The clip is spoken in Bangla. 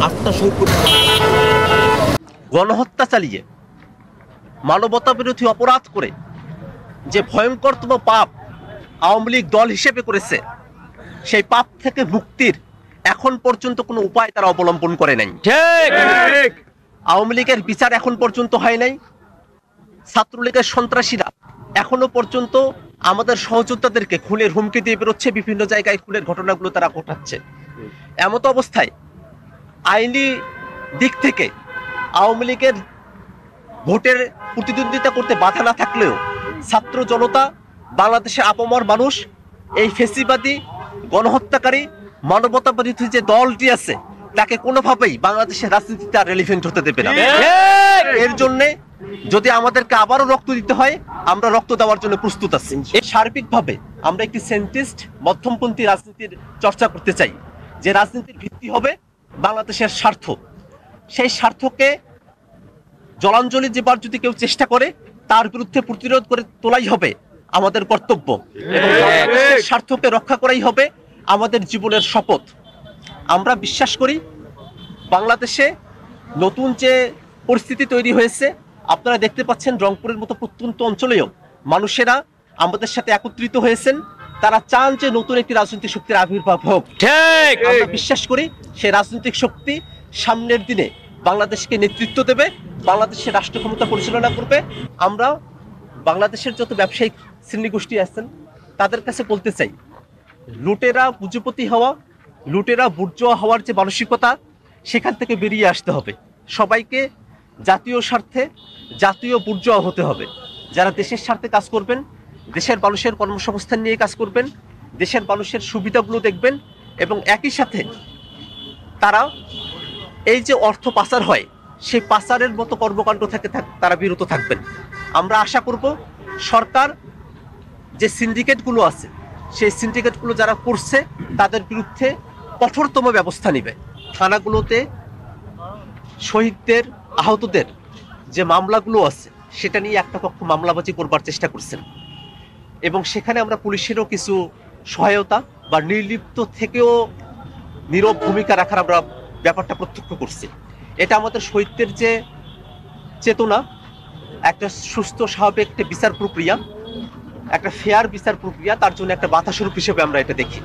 আত্মসংকট গণহত্যা চালিয়ে মানবতা বিরোধী অপরাধ করে যে ভয়ঙ্করতম পাপ আওয়ামী লীগ দল হিসেবে করেছে, সেই পাপ থেকে মুক্তির এখন পর্যন্ত কোনো উপায় তারা অবলম্বন করে নাই। আওয়ামী লীগের বিচার এখন পর্যন্ত হয় নাই। ছাত্রলীগের সন্ত্রাসীরা এখনো পর্যন্ত আমাদের সহযোদ্ধাদেরকে খুনের হুমকি দিয়ে বেরোচ্ছে, বিভিন্ন জায়গায় খুনের ঘটনাগুলো তারা ঘটাচ্ছে। এমত অবস্থায় আইনি দিক থেকে আওয়ামী লীগের ভোটের প্রতিদ্বন্দ্বিতা করতে বাধা না থাকলেও ছাত্র জনতা, বাংলাদেশের আপামর মানুষ এই ফেসিবাদী গণহত্যাকারী মানবতা বিরোধী যে দলটি আছে তাকে কোনোভাবেই বাংলাদেশের রাজনীতিতে আর রেলিভেন্ট হতে দেবে না। এর জন্য যদি আমাদেরকে আবারও রক্ত দিতে হয়, আমরা রক্ত দেওয়ার জন্য প্রস্তুত আছি। এই সার্বিকভাবে আমরা একটি সেন্টিস্ট মধ্যমপন্থী রাজনীতির চর্চা করতে চাই, যে রাজনীতির ভিত্তি হবে বাংলাদেশের স্বার্থ। সেই স্বার্থকে জলাঞ্জলি দেবার যদি কেউ চেষ্টা করে, তার বিরুদ্ধে প্রতিরোধ করে তোলাই হবে আমাদের কর্তব্য, এবং বাংলাদেশের স্বার্থকে রক্ষা করাই হবে আমাদের জীবনের শপথ। আমরা বিশ্বাস করি বাংলাদেশে নতুন যে পরিস্থিতি তৈরি হয়েছে, আপনারা দেখতে পাচ্ছেন রংপুরের মতো প্রত্যন্ত অঞ্চলেও মানুষেরা আমাদের সাথে একত্রিত হয়েছেন। তারা চান যে নতুন একটি রাজনৈতিক শক্তির আবির্ভাব হোক। আমরা বিশ্বাস করি সেই রাজনৈতিক শক্তি সামনের দিনে বাংলাদেশকে নেতৃত্ব দেবে, বাংলাদেশের রাষ্ট্র ক্ষমতা পরিচালনা করবে। আমরা বাংলাদেশের যত ব্যবসায়িক শ্রেণীগোষ্ঠী আছেন তাদের কাছে বলতে চাই, লুটেরা পুঁজিপতি হওয়া, লুটেরা বুর্জোয়া হওয়ার যে মানসিকতা, সেখান থেকে বেরিয়ে আসতে হবে। সবাইকে জাতীয় স্বার্থে জাতীয় বুর্জোয়া হতে হবে। যারা দেশের স্বার্থে কাজ করবেন, দেশের মানুষের কর্মসংস্থান নিয়ে কাজ করবেন, দেশের মানুষের সুবিধাগুলো দেখবেন, এবং একই সাথে তারা এই যে অর্থ পাচার হয় সেই পাচারের মতো কর্মকাণ্ড থেকে তারা বিরত থাকবেন। আমরা আশা করব সরকার যে সিন্ডিকেটগুলো আছে সেই সিন্ডিকেটগুলো যারা করছে তাদের বিরুদ্ধে কঠোরতম ব্যবস্থা নেবে। থানাগুলোতে শহীদদের, আহতদের যে মামলাগুলো আছে সেটা নিয়ে একটা পক্ষ মামলাবাজি করবার চেষ্টা করছেন, এবং সেখানে আমরা পুলিশেরও কিছু সহায়তা বা নির্লিপ্ত থেকেও নীরব ভূমিকা রাখার আমরা ব্যাপারটা প্রত্যক্ষ করছি। এটা আমাদের শহীদদের যে চেতনা, একটা সুস্থ স্বাভাবিক একটা বিচার প্রক্রিয়া, একটা ফেয়ার বিচার প্রক্রিয়া, তার জন্য একটা বাধা স্বরূপ হিসেবে আমরা এটা দেখি।